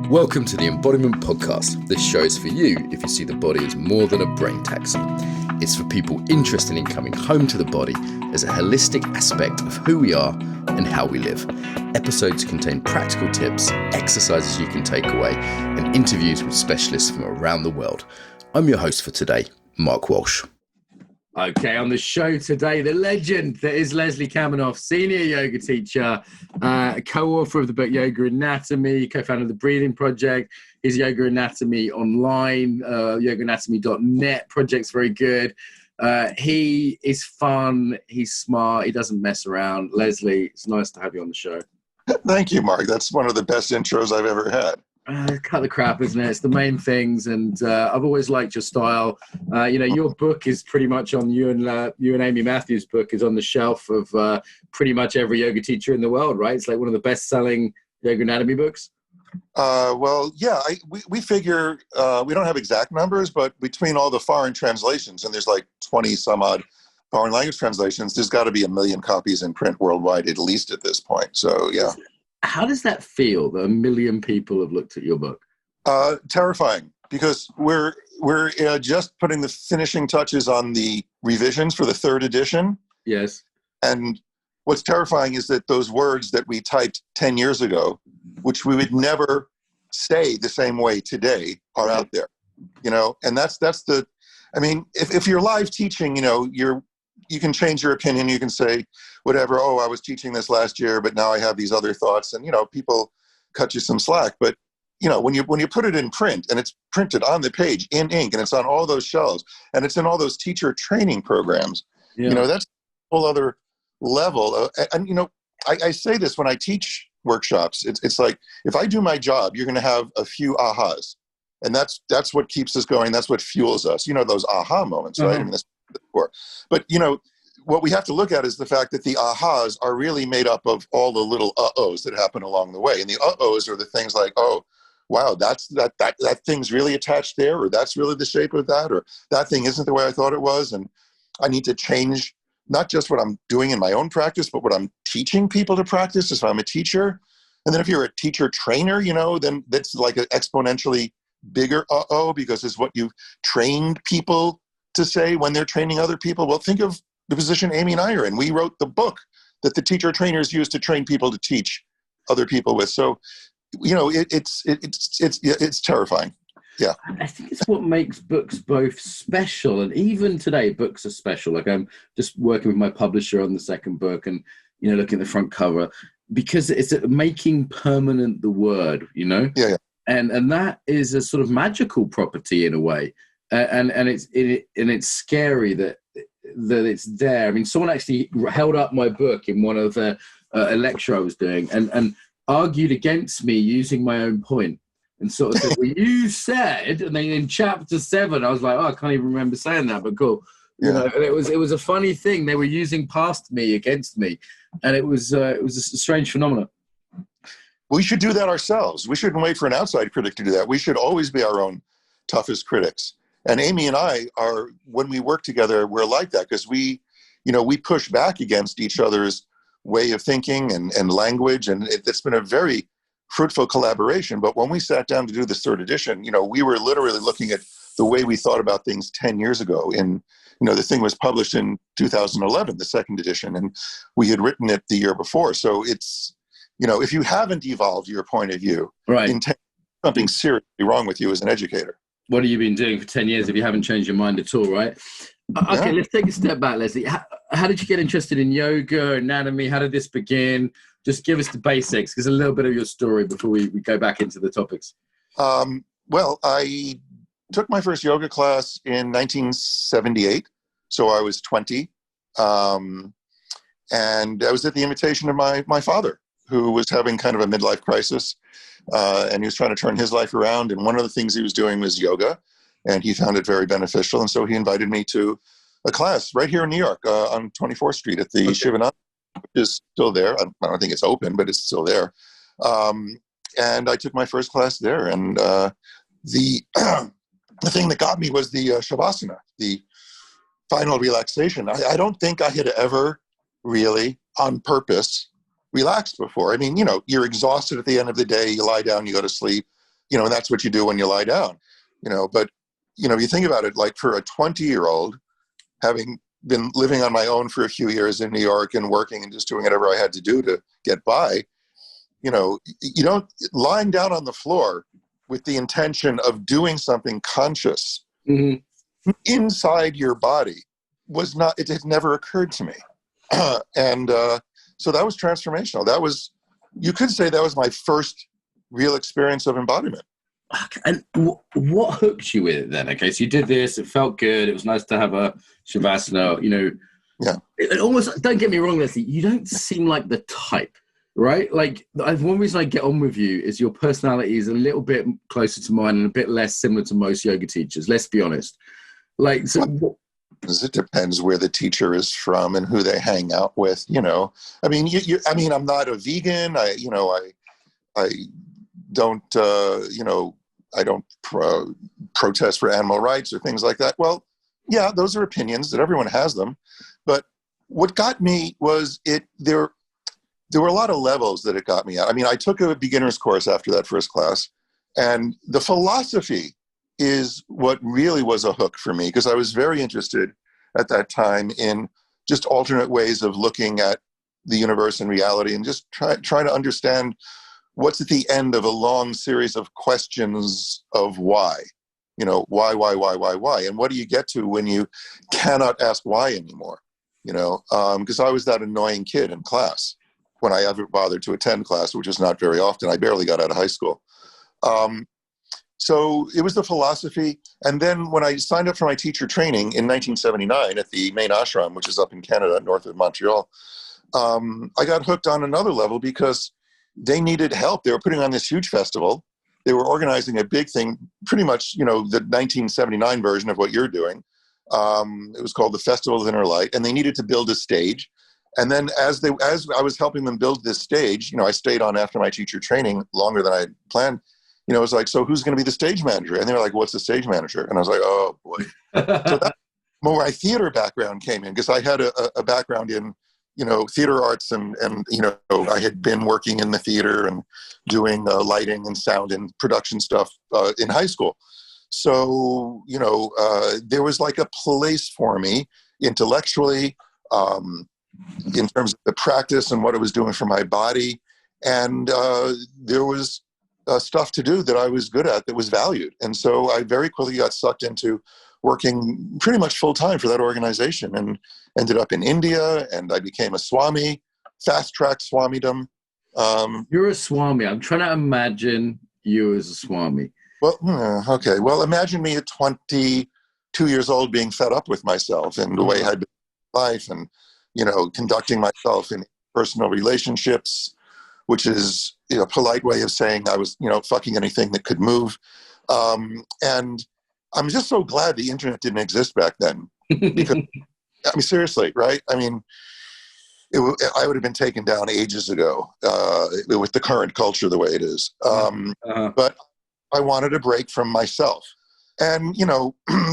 Welcome to the Embodiment Podcast. This show is for you if you see the body as more than a brain taxi. It's for people interested in coming home to the body as a holistic aspect of who we are and how we live. Episodes contain practical tips, exercises you can take away, and interviews with specialists from around the world. I'm your host for today, Mark Walsh. Okay, on the show today, the legend that is Leslie Kaminoff, senior yoga teacher, co-author of the book Yoga Anatomy, co-founder of the Breathing Project. His Yoga Anatomy online, yogaanatomy.net project's very good. He is fun, he's smart, he doesn't mess around. Leslie, it's nice to have you on the show. Thank you, Mark. That's one of the best intros I've ever had. Cut the crap, isn't it? It's the main things, and I've always liked your style. Your book is pretty much on you and Amy Matthews' book is on the shelf of pretty much every yoga teacher in the world, right? It's like one of the best-selling yoga anatomy books. We figure we don't have exact numbers, but between all the foreign translations, and there's like 20 some odd foreign language translations, there's got to be 1 million copies in print worldwide, at least at this point. So, yeah. How does that feel that 1 million people have looked at your book? Terrifying, because we're just putting the finishing touches on the revisions for the 3rd edition. Yes. And what's terrifying is that those words that we typed 10 years ago, which we would never say the same way today, are out there. And that's if you're live teaching, you can change your opinion. You can say whatever, I was teaching this last year, but now I have these other thoughts, and, people cut you some slack. But, when you put it in print and it's printed on the page in ink and it's on all those shelves and it's in all those teacher training programs, that's a whole other level. I say this when I teach workshops. It's like, if I do my job, you're going to have a few ahas, and that's what keeps us going. That's what fuels us. Those aha moments, right? I mean, that's before. But, what we have to look at is the fact that the ahas are really made up of all the little uh-ohs that happen along the way. And the uh-ohs are the things like, oh, wow, that thing's really attached there, or that's really the shape of that, or that thing isn't the way I thought it was. And I need to change not just what I'm doing in my own practice, but what I'm teaching people to practice if I'm a teacher. And then if you're a teacher trainer, then that's like an exponentially bigger uh-oh, because it's what you've trained people to say when they're training other people. Well, think of the position Amy and I are in. We wrote the book that the teacher trainers use to train people to teach other people with. So, it's terrifying. Yeah. I think it's what makes books both special, and even today books are special. Like, I'm just working with my publisher on the second book, and, looking at the front cover, because it's making permanent the word, Yeah. And that is a sort of magical property in a way. And it's scary that it's there. I mean, someone actually held up my book in one of a lecture I was doing and argued against me using my own point, and sort of said, well, you said, and then in chapter 7, I was like, I can't even remember saying that, but cool. Yeah. And it was a funny thing. They were using past me against me, and it was a strange phenomenon. We should do that ourselves. We shouldn't wait for an outside critic to do that. We should always be our own toughest critics. And Amy and I are, when we work together, we're like that, because we push back against each other's way of thinking and language. And it's been a very fruitful collaboration. But when we sat down to do this 3rd edition, we were literally looking at the way we thought about things 10 years ago. And, the thing was published in 2011, the 2nd edition, and we had written it the year before. So it's, if you haven't evolved your point of view, right, something seriously wrong with you as an educator. What have you been doing for 10 years if you haven't changed your mind at all, right? Okay, Let's take a step back, Leslie. How did you get interested in yoga, anatomy? How did this begin? Just give us the basics, because a little bit of your story before we go back into the topics. Well, I took my first yoga class in 1978, so I was 20. And I was at the invitation of my father, who was having kind of a midlife crisis. And he was trying to turn his life around. And one of the things he was doing was yoga, and he found it very beneficial. And so he invited me to a class right here in New York on 24th Street at the Shivananda, which is still there. I don't think it's open, but it's still there. And I took my first class there. And the thing that got me was the Shavasana, the final relaxation. I don't think I had ever really, on purpose, relaxed before. I mean, you're exhausted at the end of the day, you lie down, you go to sleep. and that's what you do when you lie down, but, you think about it, like for a 20-year-old, having been living on my own for a few years in New York and working and just doing whatever I had to do to get by, you don't lying down on the floor with the intention of doing something conscious inside your body it had never occurred to me. And so that was transformational. You could say that was my first real experience of embodiment. And what hooked you with it then? Okay, so you did this, it felt good, it was nice to have a shavasana, Yeah. It almost, don't get me wrong, Leslie, you don't seem like the type, right? Like, one reason I get on with you is your personality is a little bit closer to mine and a bit less similar to most yoga teachers, let's be honest. Like, so... It depends where the teacher is from and who they hang out with, I mean, I'm not a vegan. I don't, I don't protest for animal rights or things like that. Well, yeah, those are opinions that everyone has them. But what got me was there were a lot of levels that it got me at. I mean, I took a beginner's course after that first class, and the philosophy is what really was a hook for me, because I was very interested at that time in just alternate ways of looking at the universe and reality, and just trying to understand what's at the end of a long series of questions of why. Why, and what do you get to when you cannot ask why anymore? Because I was that annoying kid in class when I ever bothered to attend class, which is not very often. I barely got out of high school. So it was the philosophy. And then when I signed up for my teacher training in 1979 at the main ashram, which is up in Canada, north of Montreal, I got hooked on another level because they needed help. They were putting on this huge festival. They were organizing a big thing, pretty much, the 1979 version of what you're doing. It was called the Festival of Inner Light, and they needed to build a stage. And then as I was helping them build this stage, I stayed on after my teacher training longer than I had planned. It was like, so who's going to be the stage manager? And they were like, what's the sage manager? And I was like, oh boy. So that's where my theater background came in, because I had a background in, theater arts and I had been working in the theater and doing lighting and sound and production stuff in high school. So, there was like a place for me intellectually, in terms of the practice and what I was doing for my body. And there was stuff to do that I was good at that was valued. And so I very quickly got sucked into working pretty much full time for that organization, and ended up in India, and I became a Swami, fast-track Swamidom. You're a Swami. I'm trying to imagine you as a Swami. Well, okay. Well, imagine me at 22 years old being fed up with myself and the way I'd been in life, and, conducting myself in personal relationships, which is a polite way of saying I was, fucking anything that could move. And I'm just so glad the internet didn't exist back then, because, seriously, right? I would have been taken down ages ago with the current culture the way it is. But I wanted a break from myself. And,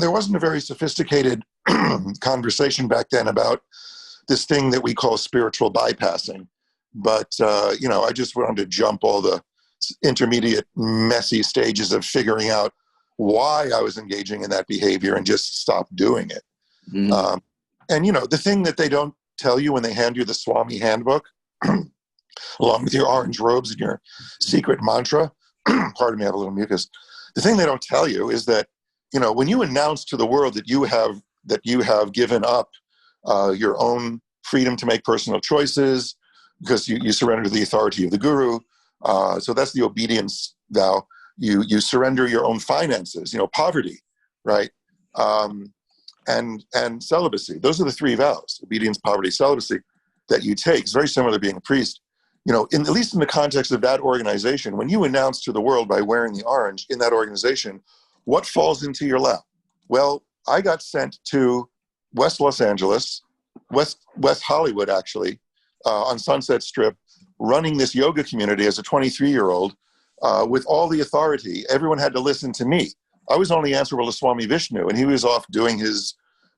there wasn't a very sophisticated conversation back then about this thing that we call spiritual bypassing. But, I just wanted to jump all the intermediate, messy stages of figuring out why I was engaging in that behavior and just stop doing it. Mm-hmm. And, the thing that they don't tell you when they hand you the Swami handbook, along with your orange robes and your secret mantra, pardon me, I have a little mucus. The thing they don't tell you is that, when you announce to the world that you have given up your own freedom to make personal choices, because you surrender to the authority of the guru. So that's the obedience vow. You surrender your own finances, poverty, right? And celibacy. Those are the three vows: obedience, poverty, celibacy, that you take. It's very similar to being a priest. At least in the context of that organization, when you announce to the world by wearing the orange in that organization, what falls into your lap? Well, I got sent to West Los Angeles, West Hollywood, actually, on Sunset Strip, running this yoga community as a 23-year-old with all the authority. Everyone had to listen to me. I was only answerable to Swami Vishnu, and he was off doing his,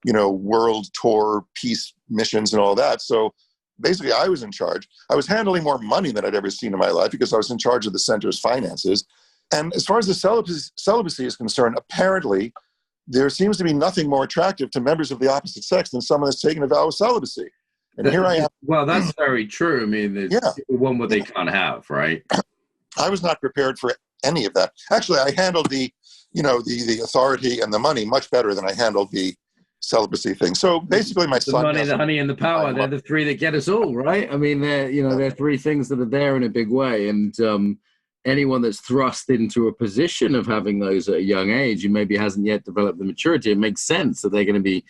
world tour, peace missions and all that. So basically I was in charge. I was handling more money than I'd ever seen in my life because I was in charge of the center's finances. And as far as the celibacy is concerned, apparently there seems to be nothing more attractive to members of the opposite sex than someone that's taken a vow of celibacy. And here I am. Well, that's very true. I mean, it's one what they can't have, right? I was not prepared for any of that. Actually, I handled the authority and the money much better than I handled the celibacy thing. So basically, my son, the money, the honey, and the power—they're the three that get us all, right? I mean, they're three things that are there in a big way, and anyone that's thrust into a position of having those at a young age who maybe hasn't yet developed the maturity, it makes sense that they're going to be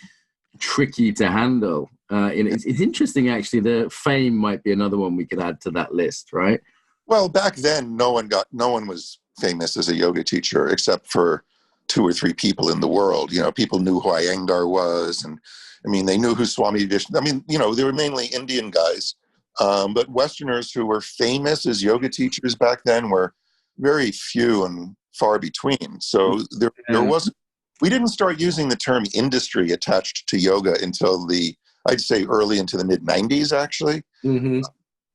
tricky to handle. It's interesting, actually. The fame might be another one we could add to that list, right? Well, back then, no one was famous as a yoga teacher except for 2 or 3 people in the world. People knew who Iyengar was, and I mean, they knew who Swami Vishnu. I mean, they were mainly Indian guys, but Westerners who were famous as yoga teachers back then were very few and far between. So there wasn't. We didn't start using the term industry attached to yoga until I'd say early into the mid-90s, actually. Mm-hmm.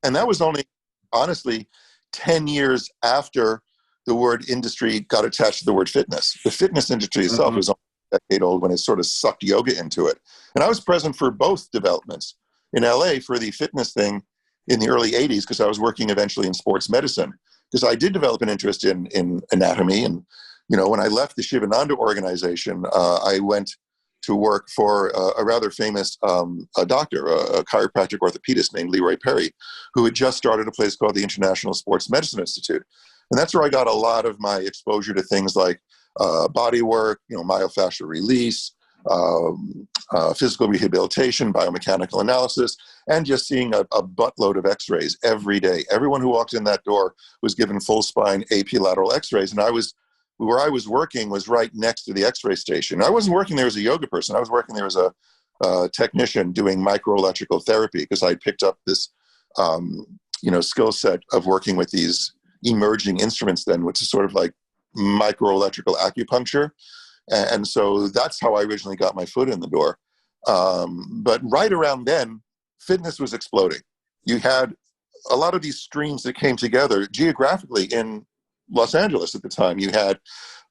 And that was only, honestly, 10 years after the word industry got attached to the word fitness. The fitness industry itself was only a decade old when it sort of sucked yoga into it. And I was present for both developments. In LA for the fitness thing in the early 80s, because I was working eventually in sports medicine, because I did develop an interest in anatomy. And, when I left the Shivananda organization, I went to work for a rather famous a doctor, a chiropractic orthopedist named Leroy Perry, who had just started a place called the International Sports Medicine Institute. And that's where I got a lot of my exposure to things like bodywork, myofascial release, physical rehabilitation, biomechanical analysis, and just seeing a buttload of x-rays every day. Everyone who walked in that door was given full spine AP lateral x-rays. And where I was working was right next to the x-ray station. I wasn't working there as a yoga person. I was working there as a technician doing microelectrical therapy, because I picked up this, skill set of working with these emerging instruments then, which is sort of like microelectrical acupuncture. And so that's how I originally got my foot in the door. But right around then, fitness was exploding. You had a lot of these streams that came together geographically in Los Angeles at the time. You had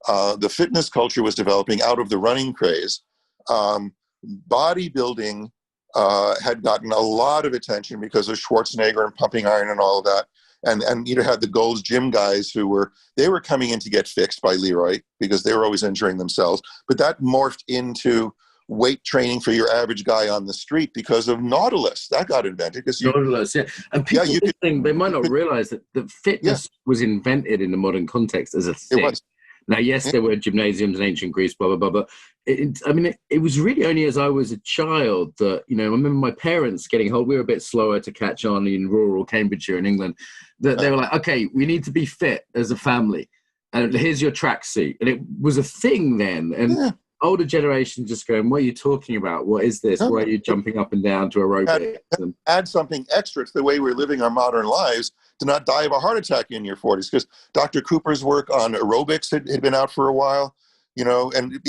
the fitness culture was developing out of the running craze. Bodybuilding had gotten a lot of attention because of Schwarzenegger and pumping iron and all of that. And you had the Gold's Gym guys who were coming in to get fixed by Leroy because they were always injuring themselves. But that morphed into weight training for your average guy on the street because of Nautilus. That got invented because Nautilus, yeah. And people they might not realize that fitness was invented in the modern context as a thing. It was. Now, yes, there were gymnasiums in ancient Greece, blah, blah, blah, but it was really only as I was a child that, I remember my parents getting hold. We were a bit slower to catch on in rural Cambridgeshire in England, that they were like, okay, we need to be fit as a family, and here's your tracksuit. And it was a thing then. And older generation just going, what are you talking about? What is this? Why are you jumping up and down to aerobics? Add something extra to the way we're living our modern lives to not die of a heart attack in your 40s. Because Dr. Cooper's work on aerobics had been out for a while, and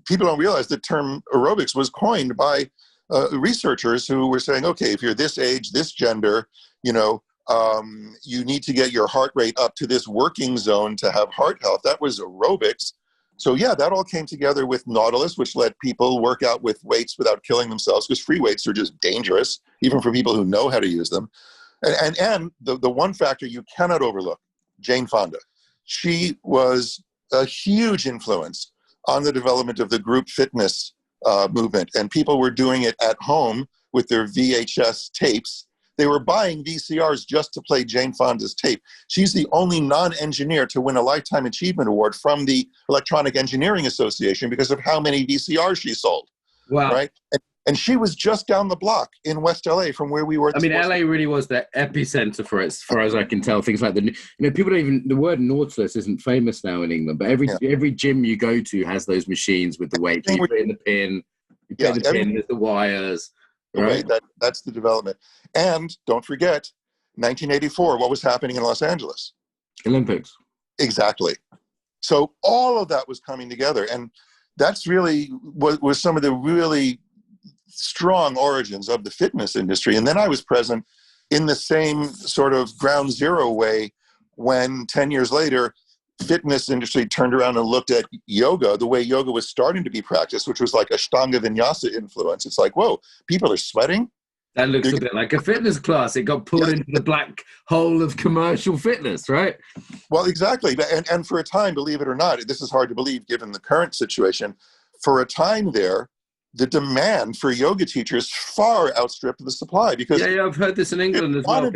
people don't realize the term aerobics was coined by researchers who were saying, okay, if you're this age, this gender, you need to get your heart rate up to this working zone to have heart health. That was aerobics. So that all came together with Nautilus, which let people work out with weights without killing themselves, because free weights are just dangerous, even for people who know how to use them. And the one factor you cannot overlook, Jane Fonda. She was a huge influence on the development of the group fitness movement. And people were doing it at home with their VHS tapes. They were buying VCRs just to play Jane Fonda's tape. She's the only non-engineer to win a Lifetime Achievement Award from the Electronic Engineering Association because of how many VCRs she sold. Wow. Right? And she was just down the block in West LA from where we were. LA really was the epicenter for it, as far as I can tell. Things like people don't even, the word Nautilus isn't famous now in England, but every gym you go to has those machines with the weights. You put in the pin, there's the wires. Right. That's the development. And don't forget, 1984, what was happening in Los Angeles? Olympics. Exactly. So all of that was coming together. And that's really was some of the really strong origins of the fitness industry. And then I was present in the same sort of ground zero way when 10 years later, fitness industry turned around and looked at yoga, the way yoga was starting to be practiced, which was like Ashtanga Vinyasa influence. It's like, whoa, people are sweating. That looks a bit like a fitness class. It got pulled into the black hole of commercial fitness, right? Well, exactly. And for a time, believe it or not, this is hard to believe given the current situation, for a time there, the demand for yoga teachers far outstripped the supply because I've heard this in England as well.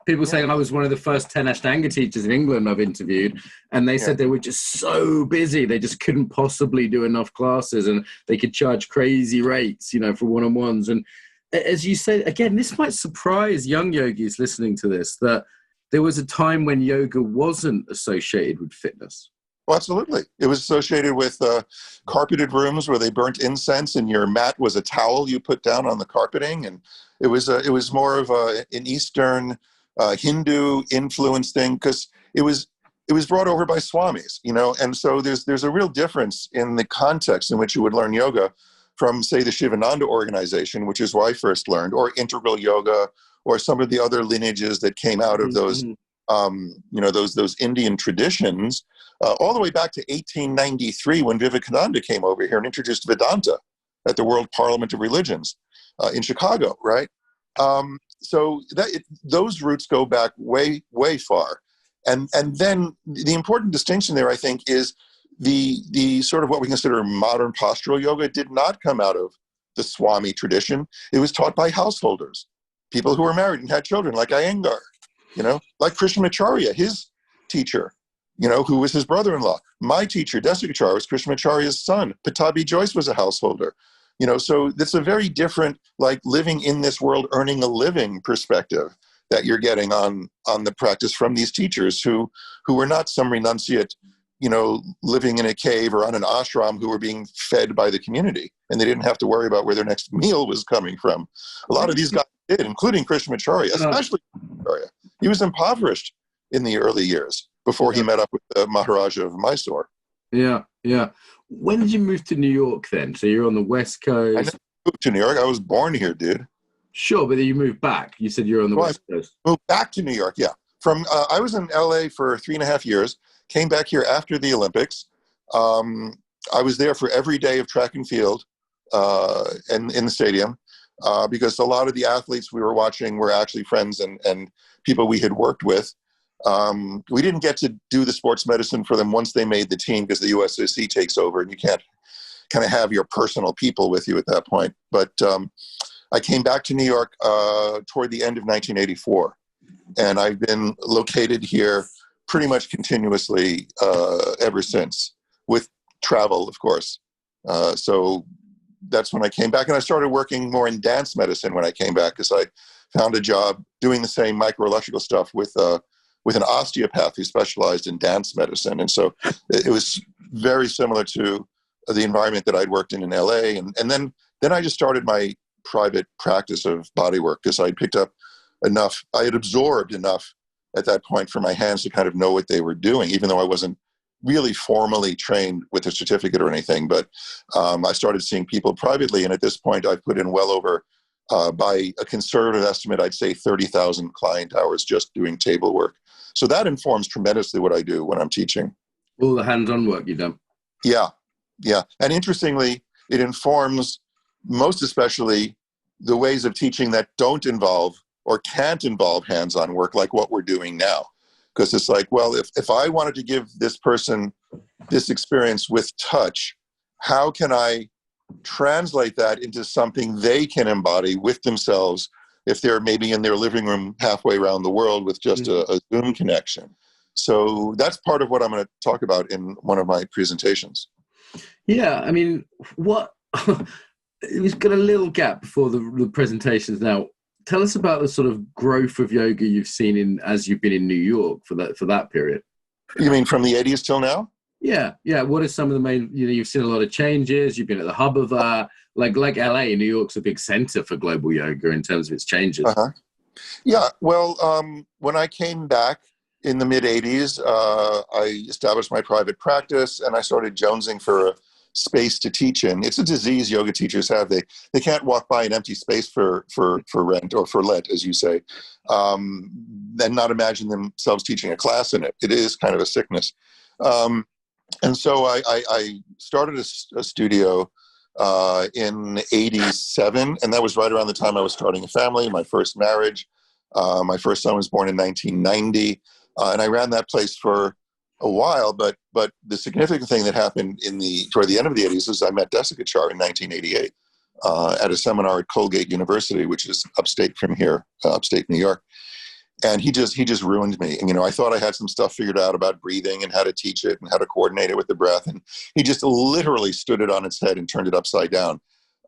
People saying I was one of the first 10 Ashtanga teachers in England I've interviewed, and they said they were just so busy they just couldn't possibly do enough classes, and they could charge crazy rates, for one-on-ones. And as you said, again, this might surprise young yogis listening to this, that there was a time when yoga wasn't associated with fitness. Well, absolutely. It was associated with carpeted rooms where they burnt incense, and your mat was a towel you put down on the carpeting. And it was more of an Eastern Hindu influence thing because it was brought over by swamis, And so there's a real difference in the context in which you would learn yoga from, say, the Shivananda organization, which is where I first learned, or integral yoga, or some of the other lineages that came out of those. Those Indian traditions, all the way back to 1893 when Vivekananda came over here and introduced Vedanta at the World Parliament of Religions in Chicago, right? So those roots go back way, way far. And then the important distinction there, I think, is the sort of what we consider modern postural yoga did not come out of the Swami tradition. It was taught by householders, people who were married and had children, like Iyengar. Like Krishnamacharya, his teacher, who was his brother-in-law. My teacher, Desikachar, was Krishnamacharya's son. Patabi Joyce was a householder. So it's a very different, like, living in this world, earning a living perspective that you're getting on the practice from these teachers who were not some renunciate, living in a cave or on an ashram who were being fed by the community, and they didn't have to worry about where their next meal was coming from. A lot of these guys did, including Krishnamacharya, especially Krishnamacharya. He was impoverished in the early years before he met up with the Maharaja of Mysore. Yeah. When did you move to New York then? So you're on the West Coast. I never moved to New York. I was born here, dude. Sure, but then you moved back. You said you're on the West Coast. I moved back to New York, yeah. I was in LA for 3.5 years, came back here after the Olympics. I was there for every day of track and field in the stadium. Because a lot of the athletes we were watching were actually friends and people we had worked with. We didn't get to do the sports medicine for them once they made the team because the USOC takes over and you can't kind of have your personal people with you at that point. But I came back to New York toward the end of 1984. And I've been located here pretty much continuously ever since, with travel, of course. So that's when I came back, and I started working more in dance medicine when I came back because I found a job doing the same microelectrical stuff with an osteopath who specialized in dance medicine. And so it was very similar to the environment that I'd worked in LA. And then I just started my private practice of bodywork because I'd picked up enough, I had absorbed enough at that point for my hands to kind of know what they were doing, even though I wasn't really formally trained with a certificate or anything. But I started seeing people privately. And at this point, I've put in well over, by a conservative estimate, I'd say 30,000 client hours just doing table work. So that informs tremendously what I do when I'm teaching. All the hands-on work you've done. Yeah. And interestingly, it informs most especially the ways of teaching that don't involve or can't involve hands-on work like what we're doing now. Because it's like, well, if I wanted to give this person this experience with touch, how can I translate that into something they can embody with themselves if they're maybe in their living room halfway around the world with just a Zoom connection? So that's part of what I'm going to talk about in one of my presentations. Yeah, I mean, we've got a little gap before the presentations now. Tell us about the sort of growth of yoga you've seen as you've been in New York for that period. You mean from the 80s till now? Yeah. What are some of the main? You've seen a lot of changes. You've been at the hub of like LA. New York's a big center for global yoga in terms of its changes. Yeah. Well, when I came back in the mid 80s, I established my private practice and I started jonesing for space to teach in. It's a disease yoga teachers have. They can't walk by an empty space for rent or for let, as you say, and not imagine themselves teaching a class in it. It is kind of a sickness. And so I started a studio in '87, and that was right around the time I was starting a family, my first marriage. My first son was born in 1990, and I ran that place for a while. But the significant thing that happened toward the end of the '80s is I met Desikachar in 1988 at a seminar at Colgate University, which is upstate from here, upstate New York. And he just ruined me. And, I thought I had some stuff figured out about breathing and how to teach it and how to coordinate it with the breath. And he just literally stood it on its head and turned it upside down.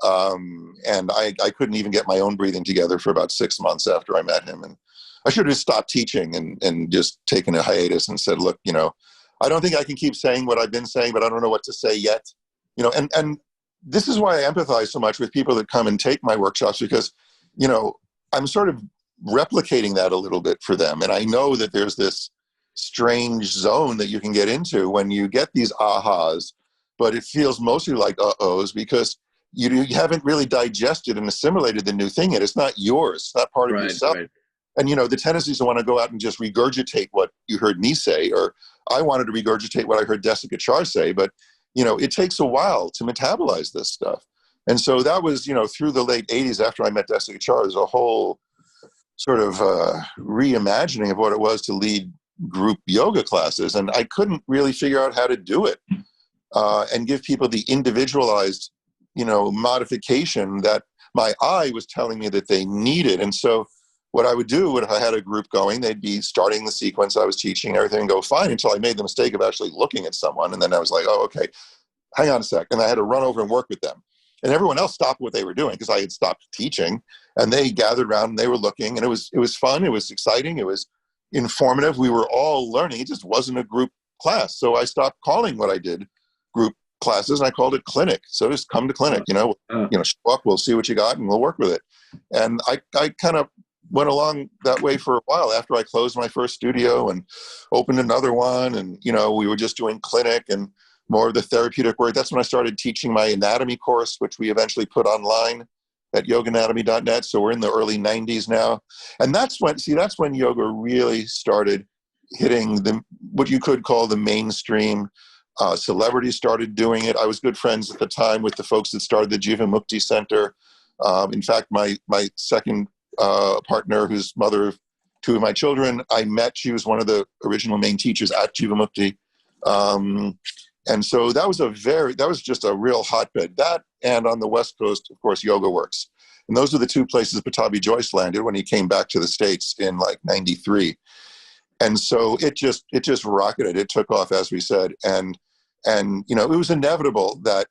And I couldn't even get my own breathing together for about 6 months after I met him. And I should have stopped teaching and just taken a hiatus and said, look, I don't think I can keep saying what I've been saying, but I don't know what to say yet. And this is why I empathize so much with people that come and take my workshops, because, I'm sort of replicating that a little bit for them. And I know that there's this strange zone that you can get into when you get these ahas, but it feels mostly like uh-ohs because you haven't really digested and assimilated the new thing yet. It's not yours. It's not part of yourself. Right. And, the tendency is to want to go out and just regurgitate what you heard me say, or I wanted to regurgitate what I heard Desikachar say, but, it takes a while to metabolize this stuff. And so that was, through the late 80s after I met Desikachar, there's a whole sort of reimagining of what it was to lead group yoga classes. And I couldn't really figure out how to do it and give people the individualized, modification that my eye was telling me that they needed. And so what I would do if I had a group going, they'd be starting the sequence I was teaching, everything would go fine until I made the mistake of actually looking at someone. And then I was like, oh, okay, hang on a sec. And I had to run over and work with them. And everyone else stopped what they were doing because I had stopped teaching, and they gathered around and they were looking, and it was fun. It was exciting. It was informative. We were all learning. It just wasn't a group class. So I stopped calling what I did group classes, and I called it clinic. So just come to clinic, show up, we'll see what you got and we'll work with it. And I kind of went along that way for a while after I closed my first studio and opened another one. And, we were just doing clinic and more of the therapeutic work. That's when I started teaching my anatomy course, which we eventually put online at yoganatomy.net. So we're in the early 90s now. And that's when yoga really started hitting what you could call the mainstream. Celebrities started doing it. I was good friends at the time with the folks that started the Jiva Mukti Center. In fact, my second partner, who's mother of two of my children, I met. She was one of the original main teachers at Jiva Mukti. And so that was just a real hotbed. That, and on the West Coast, of course, Yoga Works. And those are the two places Pattabhi Jois landed when he came back to the States in like 93. And so it just rocketed. It took off, as we said. And it was inevitable that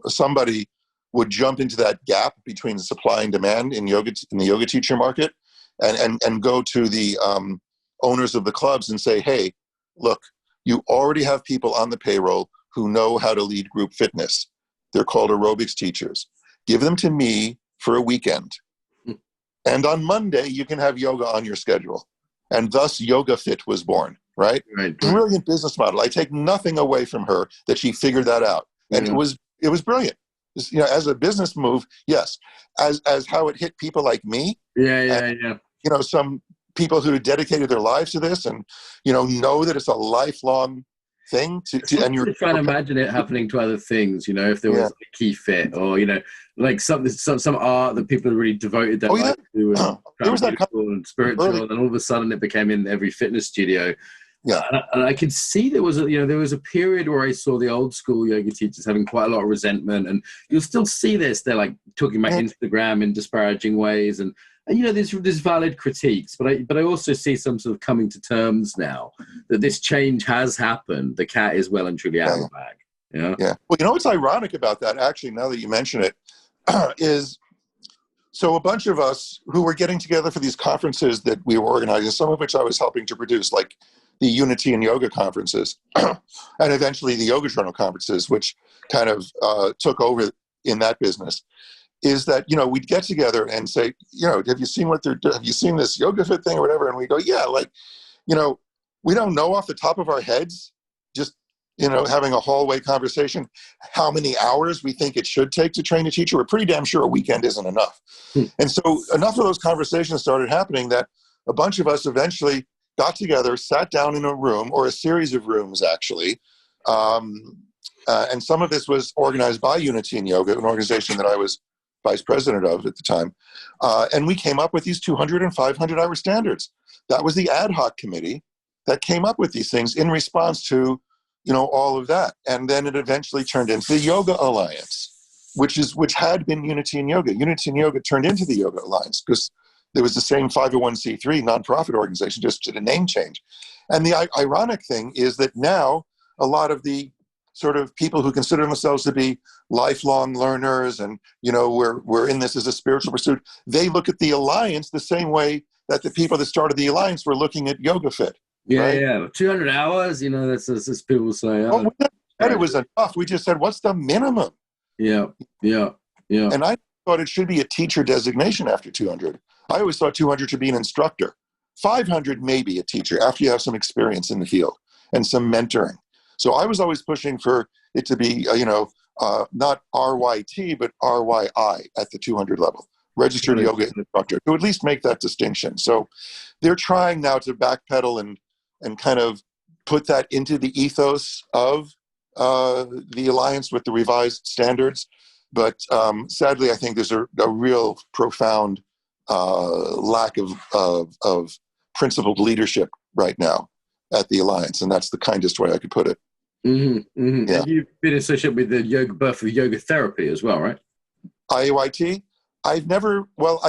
somebody would jump into that gap between supply and demand in the yoga teacher market and go to the owners of the clubs and say, hey, look, you already have people on the payroll who know how to lead group fitness. They're called aerobics teachers. Give them to me for a weekend. And on Monday, you can have yoga on your schedule. And thus, Yoga Fit was born, right? Brilliant business model. I take nothing away from her that she figured that out. And it was brilliant. As a business move, yes. As how it hit people like me. Yeah. Some people who dedicated their lives to this and, know that it's a lifelong thing. And you're trying to imagine it happening to other things, if there was a key fit or, like some art that people really devoted their life to and there was that and spiritual, and all of a sudden it became in every fitness studio. Yeah, and I could see there was a period where I saw the old school yoga teachers having quite a lot of resentment, and you'll still see this. They're like talking about Instagram in disparaging ways, and there's valid critiques, but I also see some sort of coming to terms now that this change has happened. The cat is well and truly out of the bag. Yeah. Well, what's ironic about that, actually, now that you mention it, is so a bunch of us who were getting together for these conferences that we were organizing, some of which I was helping to produce, like the Unity and Yoga conferences, and eventually the Yoga Journal conferences, which kind of took over in that business, is that, we'd get together and say, have you seen what they're doing? Have you seen this Yoga Fit thing or whatever? And we go, yeah, we don't know off the top of our heads just having a hallway conversation, how many hours we think it should take to train a teacher. We're pretty damn sure a weekend isn't enough. And so enough of those conversations started happening that a bunch of us eventually got together, sat down in a room, or a series of rooms actually. And some of this was organized by Unity in Yoga, an organization that I was vice president of at the time. And we came up with these 200 and 500 hour standards. That was the ad hoc committee that came up with these things in response to, all of that. And then it eventually turned into the Yoga Alliance, which had been Unity in Yoga. Unity in Yoga turned into the Yoga Alliance because there was the same 501c3 nonprofit organization, just did a name change. And the ironic thing is that now a lot of the sort of people who consider themselves to be lifelong learners and, we're in this as a spiritual pursuit, they look at the Alliance the same way that the people that started the Alliance were looking at YogaFit. Yeah, right? yeah. 200 hours, that's as people say. Well, we never said it was enough. We just said, what's the minimum? Yeah. And I thought it should be a teacher designation after 200. I always thought 200 should be an instructor. 500 maybe a teacher after you have some experience in the field and some mentoring. So I was always pushing for it to be, not RYT, but RYI at the 200 level. Registered yoga instructor, to at least make that distinction. So they're trying now to backpedal and kind of put that into the ethos of the Alliance with the revised standards. But sadly, I think there's a real profound lack of principled leadership right now at the Alliance, and that's the kindest way I could put it. Mm-hmm, mm-hmm. Yeah. And you've been associated with the yoga birth of yoga therapy as well, right? IUIT? I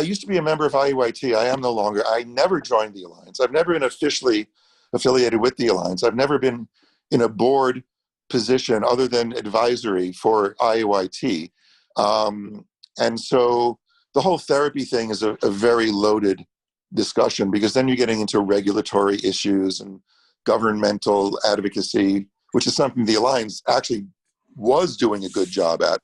used to be a member of IUIT. I am no longer. I never joined the Alliance. I've never been officially affiliated with the Alliance. I've never been in a board position other than advisory for IUIT. And so the whole therapy thing is a very loaded discussion, because then you're getting into regulatory issues and governmental advocacy, which is something the Alliance actually was doing a good job at.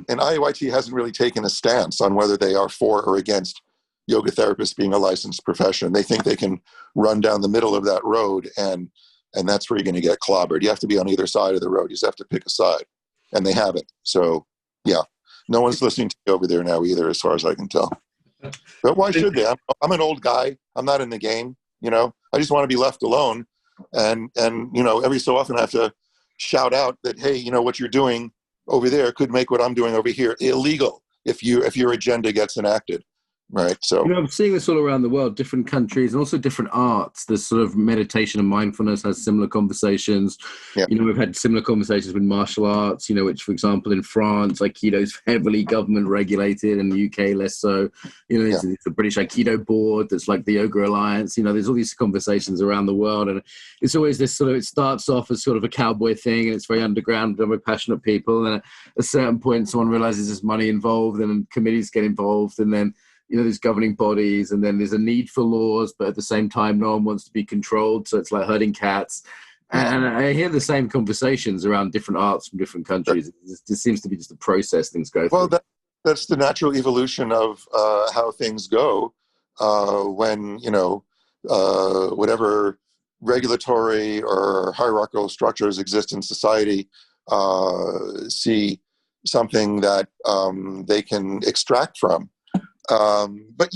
And IUIT hasn't really taken a stance on whether they are for or against yoga therapists being a licensed profession. They think they can run down the middle of that road, and that's where you're going to get clobbered. You have to be on either side of the road. You just have to pick a side, and they haven't. So, yeah, no one's listening to me over there now either, as far as I can tell. But why should they? I'm an old guy. I'm not in the game. I just want to be left alone. And every so often I have to shout out that, hey, what you're doing over there could make what I'm doing over here illegal if your agenda gets enacted. Right. So I'm seeing this all around the world, different countries and also different arts. This sort of meditation and mindfulness has similar conversations. Yeah. We've had similar conversations with martial arts, which, for example, in France, aikido is heavily government regulated, and the UK less so. It's the British Aikido board that's like the Yoga Alliance. There's all these conversations around the world, and it's always this sort of, it starts off as sort of a cowboy thing, and it's very underground, done with passionate people. And at a certain point, someone realizes there's money involved, and committees get involved, and then there's governing bodies, and then there's a need for laws, but at the same time, no one wants to be controlled. So it's like herding cats. And I hear the same conversations around different arts from different countries. It seems to be just a process things go through. Well, that's the natural evolution of how things go when, whatever regulatory or hierarchical structures exist in society see something that they can extract from. But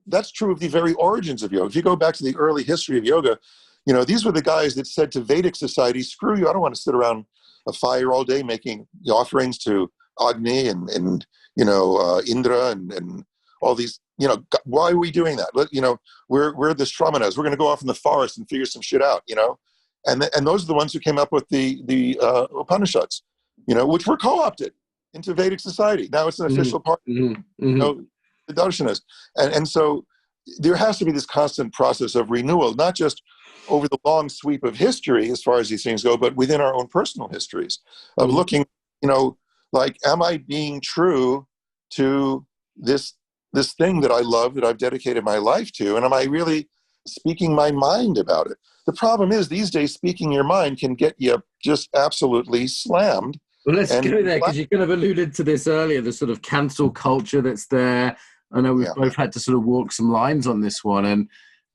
that's true of the very origins of yoga. If you go back to the early history of yoga, these were the guys that said to Vedic society, screw you, I don't want to sit around a fire all day making offerings to Agni and Indra and all these, why are we doing that? We're the Shramanas. We're going to go off in the forest and figure some shit out, and those are the ones who came up with the Upanishads, which were co-opted into Vedic society. Now it's an official part. The darshanas. And so there has to be this constant process of renewal, not just over the long sweep of history as far as these things go, but within our own personal histories of looking, am I being true to this thing that I love, that I've dedicated my life to? And am I really speaking my mind about it? The problem is these days, speaking your mind can get you just absolutely slammed. Well, let's go there, because you kind of alluded to this earlier, the sort of cancel culture that's there. I know we've both had to sort of walk some lines on this one. And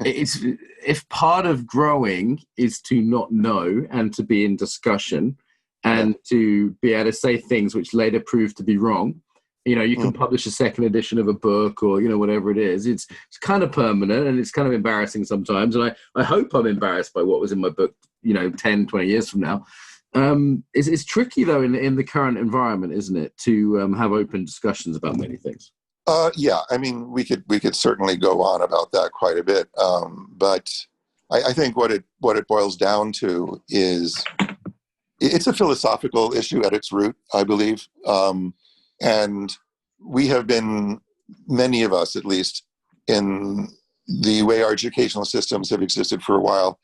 it's if part of growing is to not know and to be in discussion and to be able to say things which later prove to be wrong. You know, you can publish a second edition of a book or, you know, whatever it is. It's kind of permanent and it's kind of embarrassing sometimes. And I hope I'm embarrassed by what was in my book, you know, 10, 20 years from now. It's tricky, though, in the current environment, isn't it, to have open discussions about many things? Yeah, I mean, we could certainly go on about that quite a bit. But I think what it boils down to is it's a philosophical issue at its root, I believe. And we have been, many of us at least, in the way our educational systems have existed for a while,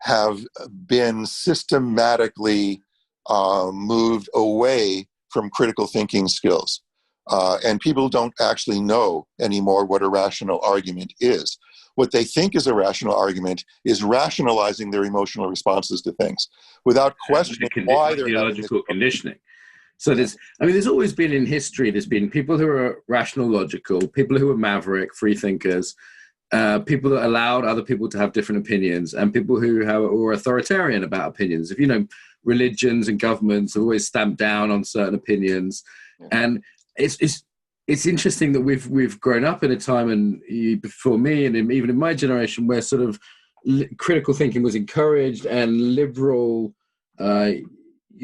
have been systematically moved away from critical thinking skills. And people don't actually know anymore what a rational argument is. What they think is a rational argument is rationalizing their emotional responses to things without questioning why they're having this conditioning. So there's always been in history, there's been people who are rational, logical, people who are maverick, free thinkers, people that allowed other people to have different opinions, and people who were authoritarian about opinions. If you know, religions and governments have always stamped down on certain opinions. And it's interesting that we've grown up in a time, and before me and even in my generation, where sort of critical thinking was encouraged and the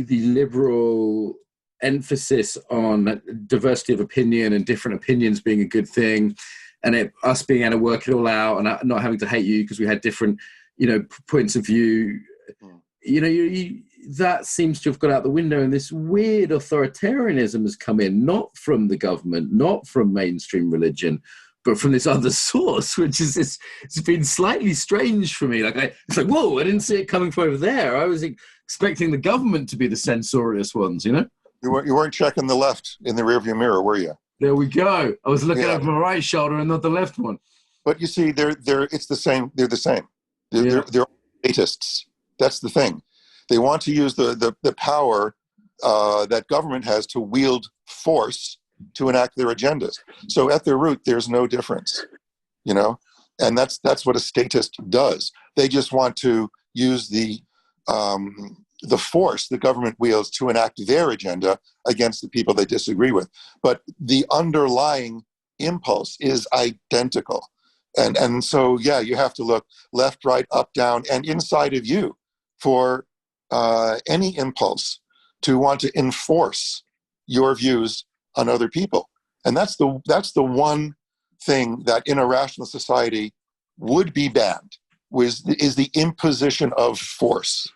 liberal emphasis on diversity of opinion and different opinions being a good thing, and us being able to work it all out and not having to hate you because we had different, you know, points of view. You know, that seems to have got out the window, and this weird authoritarianism has come in, not from the government, not from mainstream religion, but from this other source, which is it's been slightly strange for me. It's like, whoa, I didn't see it coming from over there. I was expecting the government to be the censorious ones, you know? You weren't checking the left in the rearview mirror, were you? There we go. I was looking over my right shoulder and not the left one. But you see, it's the same. They're the same. They're statists. That's the thing. They want to use the power that government has to wield force to enact their agendas. So at their root, there's no difference, you know? And that's what a statist does. They just want to use the force the government wields to enact their agenda against the people they disagree with. But the underlying impulse is identical. And so, yeah, you have to look left, right, up, down, and inside of you for any impulse to want to enforce your views on other people. And that's the one thing that in a rational society would be banned, is the imposition of force.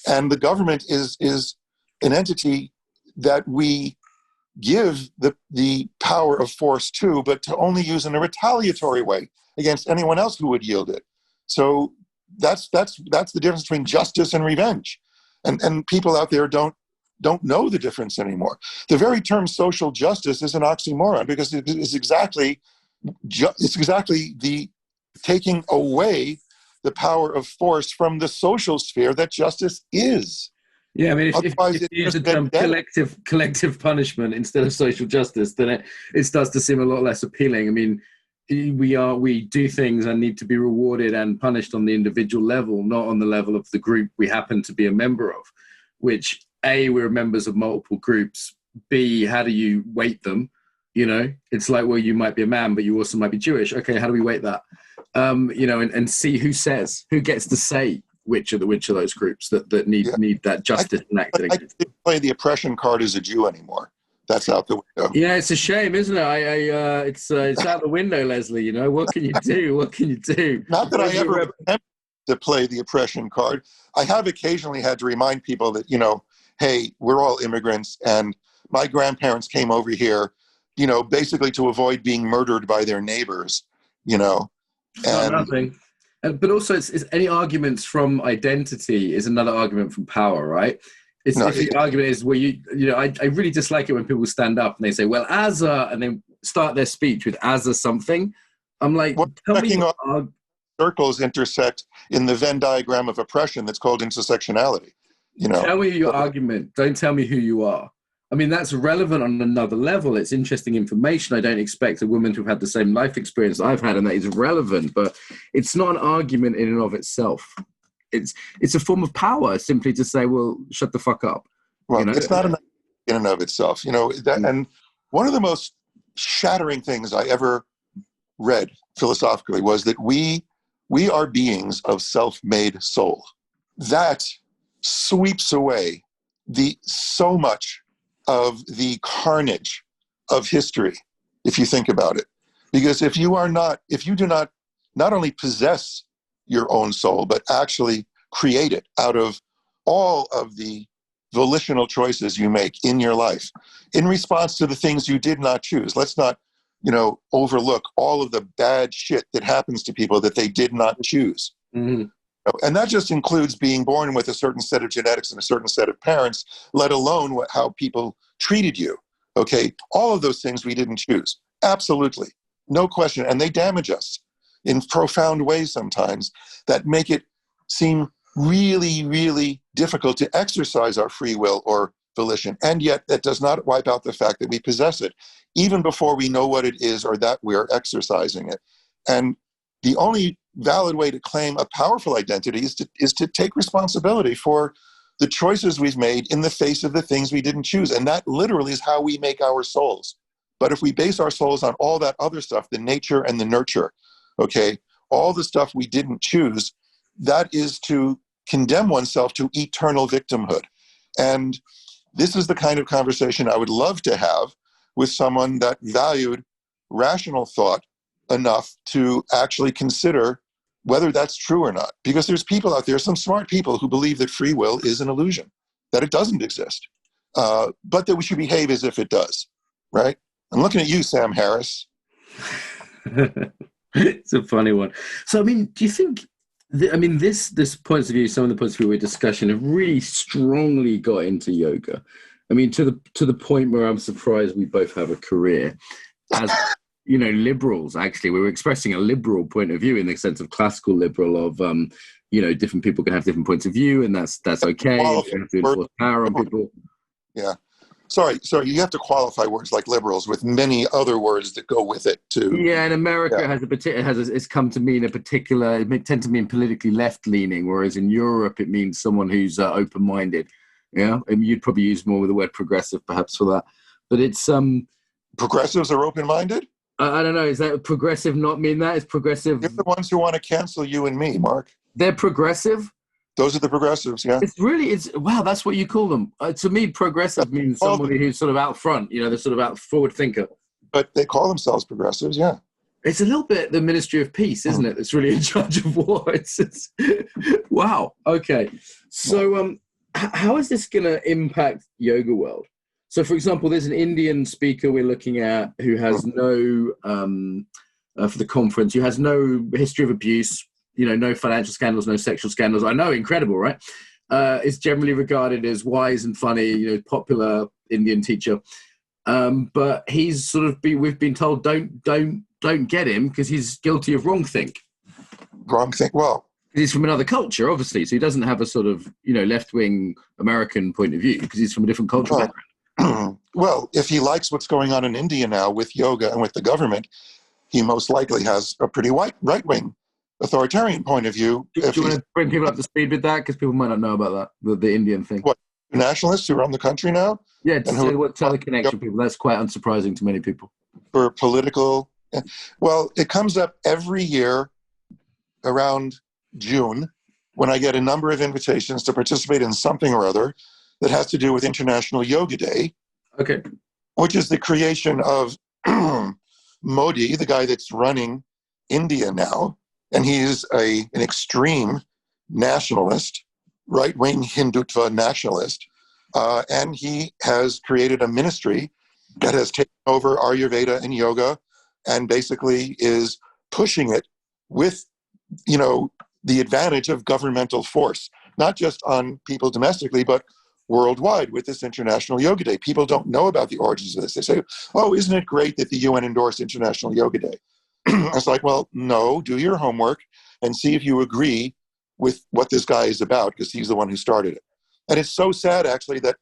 And the government is an entity that we give the power of force to, but to only use in a retaliatory way against anyone else who would yield it. So that's the difference between justice and revenge. And people out there don't know the difference anymore. The very term social justice is an oxymoron, because it's exactly the taking away the power of force from the social sphere that justice is. Yeah, I mean, if you use the term collective punishment instead of social justice, then it starts to seem a lot less appealing. I mean, we do things and need to be rewarded and punished on the individual level, not on the level of the group we happen to be a member of, which A, we're members of multiple groups. B, how do you weight them? You know, it's like, well, you might be a man, but you also might be Jewish. Okay, how do we weight that? You know, and see who gets to say which of those groups that need that justice enacted. I can't play the oppression card as a Jew anymore. That's out the window. Yeah, it's a shame, isn't it? It's out the window, Leslie. You know, what can you do? What can you do? Not that I ever attempted to play the oppression card. I have occasionally had to remind people that, you know, hey, we're all immigrants, and my grandparents came over here, you know, basically to avoid being murdered by their neighbors, you know. And nothing. But also, it's any arguments from identity is another argument from power, right? The argument is where you know, I really dislike it when people stand up and they say, well, as a, and then start their speech with as a something. I'm like, tell me circles intersect in the Venn diagram of oppression that's called intersectionality. You know, tell me your argument. Don't tell me who you are. I mean, that's relevant on another level. It's interesting information. I don't expect a woman to have had the same life experience I've had, and that is relevant, but it's not an argument in and of itself. It's a form of power simply to say, well, shut the fuck up. Well, you know? It's not in and of itself, and one of the most shattering things I ever read philosophically was that we are beings of self-made soul. That sweeps away so much of the carnage of history, if you think about it. Because if you do not only possess your own soul, but actually create it out of all of the volitional choices you make in your life in response to the things you did not choose. Let's not, overlook all of the bad shit that happens to people that they did not choose. Mm-hmm. And that just includes being born with a certain set of genetics and a certain set of parents, let alone how people treated you. Okay. All of those things we didn't choose. Absolutely. No question. And they damage us in profound ways sometimes that make it seem really, really difficult to exercise our free will or volition. And yet that does not wipe out the fact that we possess it, even before we know what it is or that we're exercising it. And the only valid way to claim a powerful identity is to take responsibility for the choices we've made in the face of the things we didn't choose. And that literally is how we make our souls. But if we base our souls on all that other stuff, the nature and the nurture, okay, all the stuff we didn't choose, that is to condemn oneself to eternal victimhood. And this is the kind of conversation I would love to have with someone that valued rational thought enough to actually consider whether that's true or not. Because there's people out there, some smart people, who believe that free will is an illusion, that it doesn't exist, but that we should behave as if it does, right? I'm looking at you, Sam Harris. It's a funny one. So, I mean, do you think, this points of view, some of the points of view we're discussing have really strongly got into yoga. I mean, to the point where I'm surprised we both have a career as, liberals. Actually, we were expressing a liberal point of view in the sense of classical liberal of, different people can have different points of view, and that's okay. You have to enforce power on people. Yeah. Sorry, you have to qualify words like liberals with many other words that go with it too. Yeah, and America it's come to mean it tend to mean politically left-leaning, whereas in Europe it means someone who's open-minded. Yeah, and you'd probably use more with the word progressive perhaps for that. But it's progressives are open-minded? I don't know, is that progressive not mean that? Is progressive... They're the ones who want to cancel you and me, Mark. They're progressive? Those are the progressives, yeah. Wow, that's what you call them. To me, progressive means somebody who's sort of out front, they're sort of out forward thinker. But they call themselves progressives, yeah. It's a little bit the Ministry of Peace, isn't it? That's really in charge of war. It's wow. Okay. So how is this going to impact yoga world? So, for example, there's an Indian speaker we're looking at who has no, for the conference, who has no history of abuse, no financial scandals, no sexual scandals. I know, incredible, right? Is generally regarded as wise and funny, popular Indian teacher. But he's sort of we've been told don't get him because he's guilty of wrong think. Wrong think. Well, he's from another culture, obviously, so he doesn't have a sort of left-wing American point of view because he's from a different cultural background. Well, if he likes what's going on in India now with yoga and with the government, he most likely has a pretty right-wing authoritarian point of view. Do you want to bring people up to speed with that? Because people might not know about that, the Indian thing. What, nationalists who run the country now? Yeah, tell the connection people. That's quite unsurprising to many people. For political... Well, it comes up every year around June when I get a number of invitations to participate in something or other that has to do with International Yoga Day. Okay. Which is the creation of Modi, the guy that's running India now. And he's an extreme nationalist, right-wing Hindutva nationalist. And he has created a ministry that has taken over Ayurveda and yoga and basically is pushing it with, the advantage of governmental force, not just on people domestically, but worldwide with this International Yoga Day. People don't know about the origins of this. They say, oh, isn't it great that the UN endorsed International Yoga Day? It's like, well, no, do your homework and see if you agree with what this guy is about, because he's the one who started it. And it's so sad, actually, that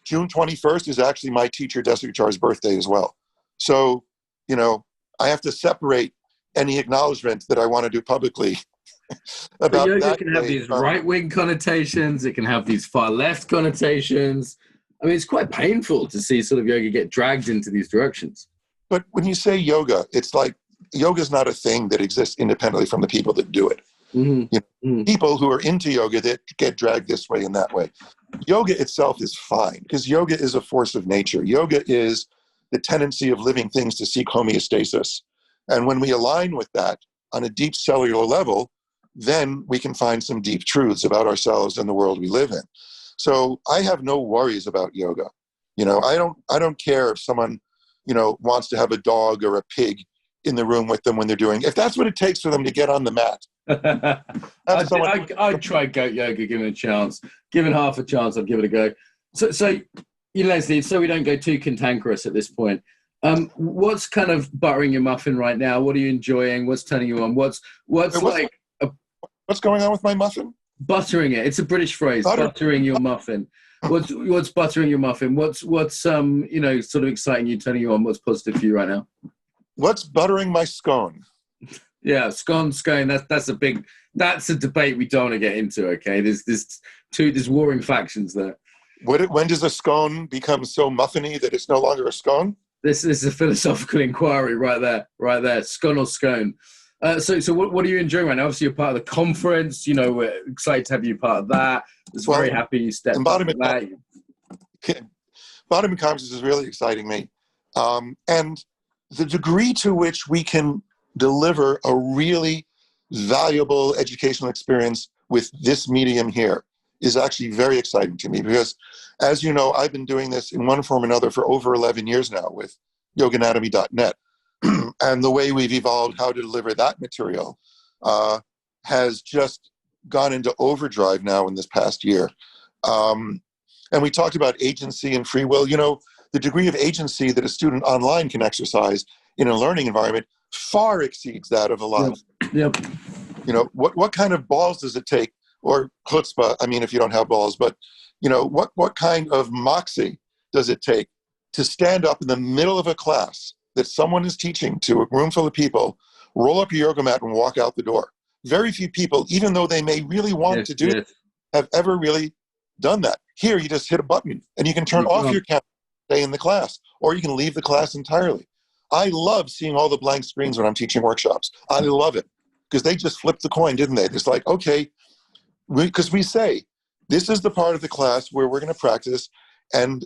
June 21st is actually my teacher Desikachar's birthday as well. So, I have to separate any acknowledgement that I want to do publicly about yoga that can have these right-wing connotations. It can have these far-left connotations. I mean, it's quite painful to see sort of yoga get dragged into these directions. But when you say yoga, it's like yoga is not a thing that exists independently from the people that do it. People who are into yoga that get dragged this way and that way. Yoga itself is fine because yoga is a force of nature. Yoga is the tendency of living things to seek homeostasis. And when we align with that on a deep cellular level, then we can find some deep truths about ourselves and the world we live in. So I have no worries about yoga. I don't care if someone, wants to have a dog or a pig in the room with them when they're doing, if that's what it takes for them to get on the mat. I'd try goat yoga, given a chance. Given half a chance, I'd give it a go. So Leslie, so we don't go too cantankerous at this point. What's kind of buttering your muffin right now? What are you enjoying? What's turning you on? What's going on with my muffin? Buttering it. It's a British phrase. Buttering your muffin. What's buttering your muffin? What's sort of exciting you, turning you on? What's positive for you right now? What's buttering my scone? Yeah, scone. That's a debate we don't want to get into. Okay, there's warring factions there. When does a scone become so muffiny that it's no longer a scone? This is a philosophical inquiry right there. Scone or scone. So what are you enjoying right now? Obviously, you're part of the conference. We're excited to have you part of that. Very happy you stepped Embodiment up to that. Embodiment Conference is really exciting me. And the degree to which we can deliver a really valuable educational experience with this medium here is actually very exciting to me because, as you know, I've been doing this in one form or another for over 11 years now with yoganatomy.net. And the way we've evolved how to deliver that material has just gone into overdrive now in this past year. And we talked about agency and free will. The degree of agency that a student online can exercise in a learning environment far exceeds that of a live. Yep. What kind of balls does it take, or chutzpah, if you don't have balls, but, what kind of moxie does it take to stand up in the middle of a class that someone is teaching to a room full of people, roll up your yoga mat and walk out the door? Very few people, even though they may really want to do it, have ever really done that. Here, you just hit a button and you can turn off your camera, stay in the class, or you can leave the class entirely. I love seeing all the blank screens when I'm teaching workshops. I love it because they just flipped the coin, didn't they? It's like, okay, because we say, this is the part of the class where we're going to practice. And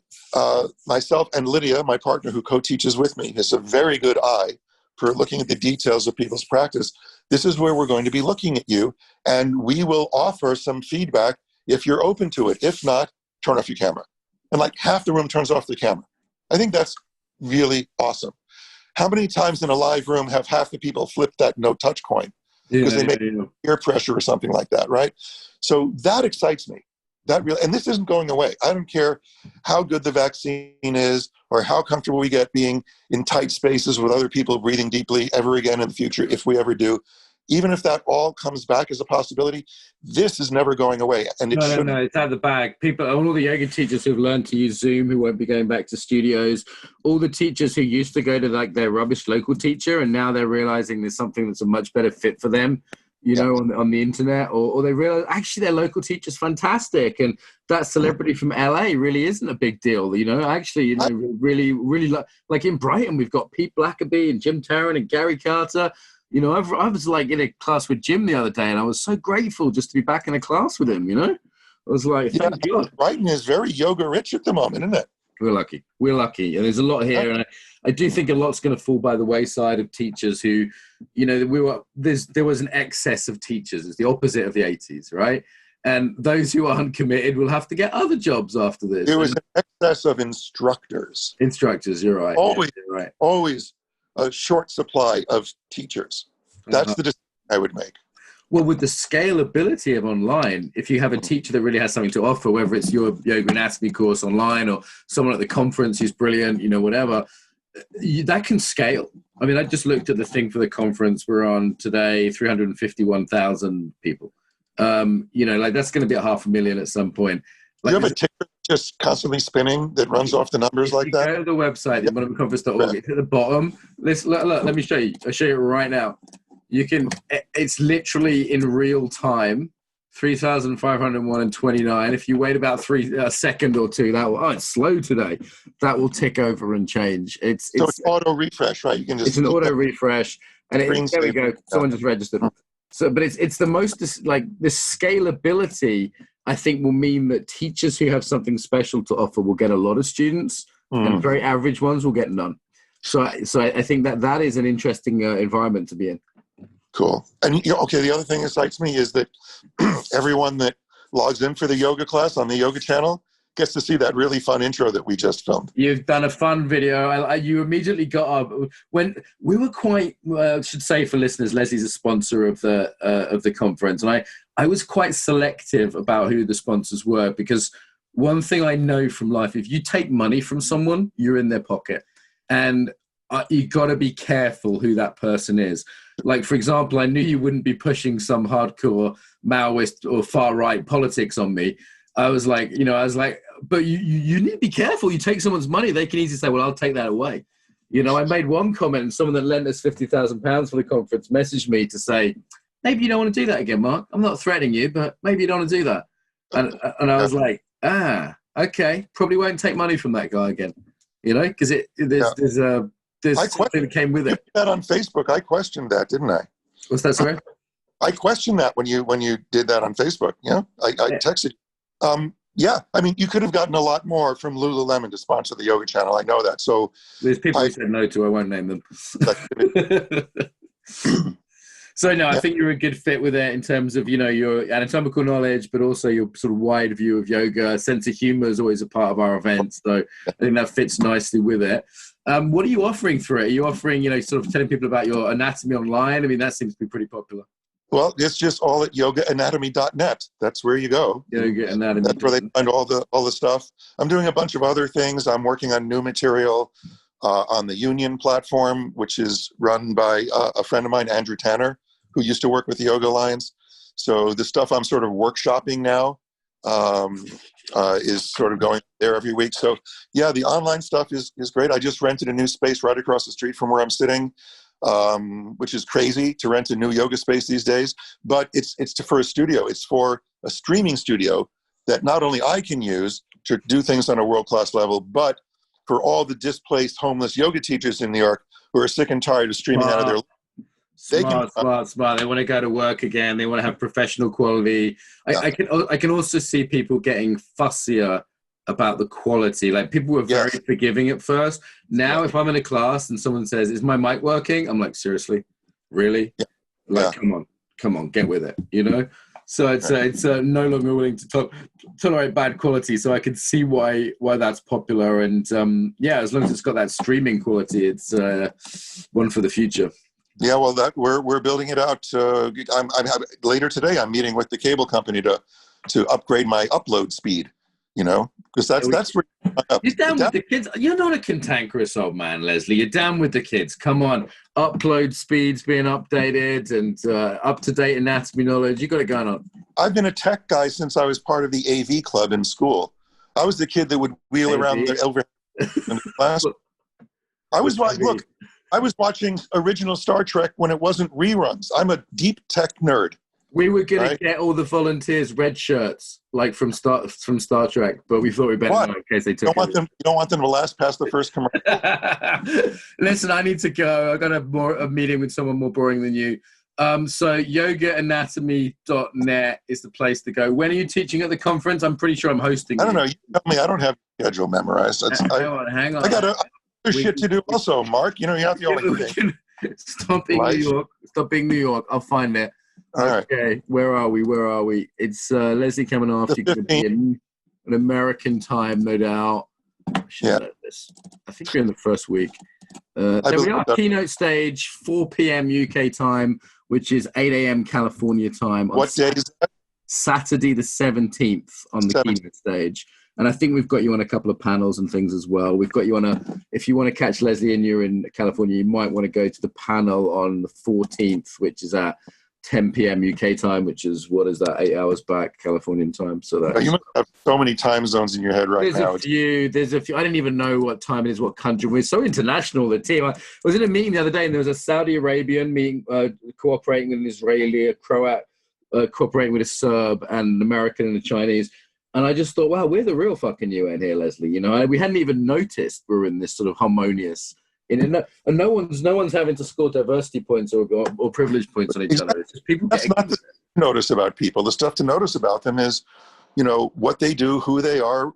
myself and Lydia, my partner who co-teaches with me, has a very good eye for looking at the details of people's practice. This is where we're going to be looking at you, and we will offer some feedback if you're open to it. If not, turn off your camera. And like half the room turns off the camera. I think that's really awesome. How many times in a live room have half the people flipped that no touch coin because they make peer pressure or something like that, right? So that excites me. And this isn't going away. I don't care how good the vaccine is or how comfortable we get being in tight spaces with other people breathing deeply ever again in the future, if we ever do. Even if that all comes back as a possibility, this is never going away. And it shouldn't. No, it's out of the bag. All the yoga teachers who've learned to use Zoom, who won't be going back to studios, all the teachers who used to go to like their rubbish local teacher, and now they're realizing there's something that's a much better fit for them, on the internet, or they realize actually their local teacher's fantastic, and that celebrity from LA really isn't a big deal. Really like in Brighton, we've got Pete Blackaby and Jim Tarrant and Gary Carter. I was like in a class with Jim the other day, and I was so grateful just to be back in a class with him. I was like, thank God. Brighton is very yoga rich at the moment, isn't it? We're lucky, and there's a lot here, and I do think a lot's going to fall by the wayside of teachers who, there was an excess of teachers. It's the opposite of the 80s, right? And those who aren't committed will have to get other jobs after this. There was an excess of instructors. You're right. Always a short supply of teachers. That's the decision I would make. Well, with the scalability of online, if you have a teacher that really has something to offer, whether it's your yoga anatomy course online or someone at the conference who's brilliant, whatever, that can scale. I mean, I just looked at the thing for the conference we're on today, 351,000 people. That's going to be at 500,000 at some point. Do you have a ticker just constantly spinning that runs off the numbers like that? Go to the website, embodimentconference.org. It's at the bottom. Let me show you. I'll show you right now. It's literally in real time, 3,501 and 29. If you wait about a second or two, it's slow today. That will tick over and change. It's auto refresh, right? You can just. It's an auto refresh, and there we go. Someone just registered. So, but it's the most the scalability. I think will mean that teachers who have something special to offer will get a lot of students, and very average ones will get none. So I think that is an interesting environment to be in. Cool. And the other thing that excites me is that everyone that logs in for the yoga class on the yoga channel gets to see that really fun intro that we just filmed. You've done a fun video. You immediately got up when we were quite. Should say for listeners, Leslie's a sponsor of the conference, and I was quite selective about who the sponsors were, because one thing I know from life: if you take money from someone, you're in their pocket, and you got to be careful who that person is. Like, for example, I knew you wouldn't be pushing some hardcore Maoist or far right politics on me. I was like, but you need to be careful. You take someone's money, they can easily say, well, I'll take that away. I made one comment, and someone that lent us £50,000 for the conference messaged me to say, maybe you don't want to do that again, Mark. I'm not threatening you, but maybe you don't want to do that. And I was like, okay, probably won't take money from that guy again, because there's something that came with it. That on Facebook, I questioned that, didn't I? What's that, sorry? I questioned that when you did that on Facebook. I texted. You could have gotten a lot more from Lululemon to sponsor the yoga channel. I know that. So there's people who said no to. I won't name them. So no, I think you're a good fit with it in terms of your anatomical knowledge, but also your sort of wide view of yoga. Sense of humor is always a part of our events, so I think that fits nicely with it. What are you offering through it? Are you offering, sort of telling people about your anatomy online? I mean, that seems to be pretty popular. Well, it's just all at yogaanatomy.net. That's where you go. Yoga Anatomy. That's where they find all the stuff. I'm doing a bunch of other things. I'm working on new material on the Union platform, which is run by a friend of mine, Andrew Tanner, who used to work with the Yoga Alliance. So the stuff I'm sort of workshopping now is sort of going there every week. So yeah, the online stuff is great. I just rented a new space right across the street from where I'm sitting, which is crazy to rent a new yoga space these days. But it's for a studio. It's for a streaming studio that not only I can use to do things on a world-class level, but for all the displaced homeless yoga teachers in New York who are sick and tired of streaming out of their Smart. They want to go to work again. They want to have professional quality. I can also see people getting fussier about the quality. Like, people were very forgiving at first. Now, if I'm in a class and someone says, "Is my mic working?" I'm like, "Seriously, really? Come on, get with it." So it's no longer willing to tolerate bad quality. So I can see why that's popular. And as long as it's got that streaming quality, it's one for the future. Yeah, well, that we're building it out. Later today, I'm meeting with the cable company to upgrade my upload speed. Because that's where you're down with the kids. You're not a cantankerous old man, Leslie. You're down with the kids. Come on, upload speeds being updated and up to date anatomy knowledge. You got it going on. I've been a tech guy since I was part of the AV club in school. I was the kid that would wheel around over in the class. I was watching original Star Trek when it wasn't reruns. I'm a deep tech nerd. We were going to get all the volunteers red shirts, like from Star Trek, but we thought we'd better know in case they took it. You don't want them to last past the first commercial. Listen, I need to go. I've got a meeting with someone more boring than you. So yogaanatomy.net is the place to go. When are you teaching at the conference? I'm pretty sure I'm hosting. I don't know. You tell me. I don't have the schedule memorized. Hang on. I got shit to do also, Mark. You're not the only thing. Stop being New York. Stop being New York. I'll find it. All right. Okay, where are we? It's Leslie Kaminoff. You're going to be in an American time, no doubt. I should know this. I think you're in the first week. There we are. Keynote stage, 4 p.m. UK time, which is 8 a.m. California time. What day is that? Saturday the 17th on the keynote stage. And I think we've got you on a couple of panels and things as well. We've got you on if you want to catch Leslie and you're in California, you might want to go to the panel on the 14th, which is at 10 p.m. UK time, which is, what is that, 8 hours back Californian time. So that you must have so many time zones in your head right now. There's a few. I didn't even know what time it is, what country. We're so international, the team. I was in a meeting the other day, and there was a Saudi Arabian meeting cooperating with an Israeli, a Croat cooperating with a Serb, and an American and a Chinese. And I just thought, wow, we're the real fucking UN here, Leslie. You know, we hadn't even noticed we're in this sort of harmonious. And no one's having to score diversity points or privilege points on each other. It's just people. That's not the notice about people. The stuff to notice about them is, you know, what they do, who they are,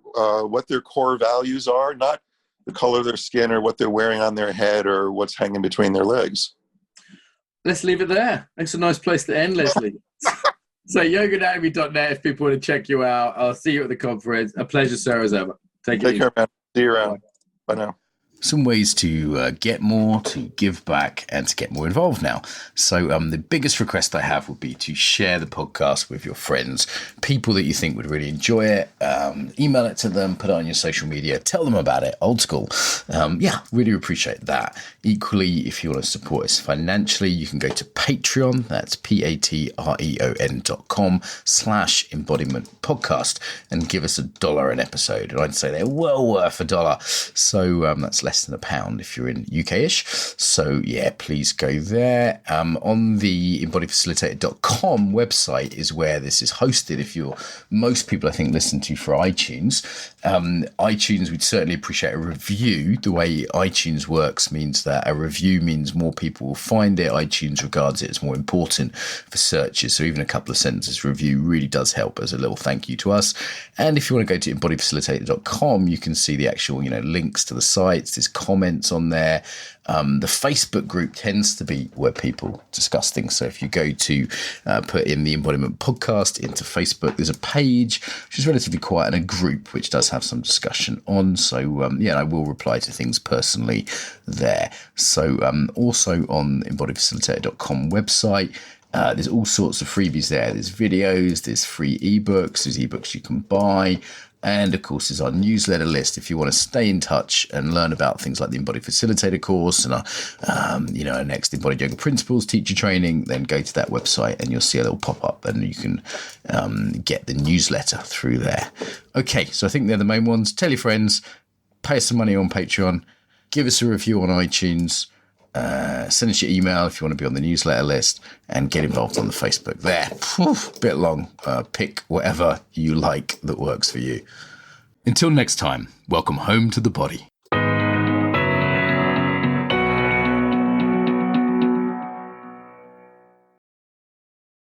what their core values are, not the color of their skin or what they're wearing on their head or what's hanging between their legs. Let's leave it there. That's a nice place to end, Leslie. So yogaanatomy.net if people want to check you out. I'll see you at the conference. A pleasure, sir, as ever. Take care, man. See you around. Bye now. Some ways to get more, to give back, and to get more involved now. So the biggest request I have would be to share the podcast with your friends, people that you think would really enjoy it. Email it to them, put it on your social media, tell them about it, old school. Really appreciate that. Equally, if you want to support us financially, you can go to Patreon. That's patreon.com/Embodiment Podcast and give us $1 an episode. And I'd say they're well worth $1. So that's less than £1 if you're in UK-ish. So yeah, please go there. On the embodiedfacilitator.com website is where this is hosted. If most people I think listen to for iTunes. iTunes, we'd certainly appreciate a review. The way iTunes works means that a review means more people will find it. iTunes regards it as more important for searches. So even a couple of sentences review really does help as a little thank you to us. And if you want to go to embodiedfacilitator.com, you can see the actual, links to the sites. There's comments on there. The Facebook group tends to be where people discuss things. So if you go to put in the Embodiment Podcast into Facebook, there's a page which is relatively quiet and a group which does have some discussion on. So I will reply to things personally there. So also on embodiedfacilitator.com website, there's all sorts of freebies there. There's videos, there's free ebooks, there's ebooks you can buy. And of course, there's our newsletter list. If you want to stay in touch and learn about things like the Embodied Facilitator Course and our next Embodied Yoga Principles teacher training, then go to that website and you'll see a little pop-up and you can get the newsletter through there. Okay, so I think they're the main ones. Tell your friends, pay us some money on Patreon, give us a review on iTunes, send us your email if you want to be on the newsletter list, and get involved on the Facebook there. Bit long. Pick whatever you like that works for you. Until next time, welcome home to the body.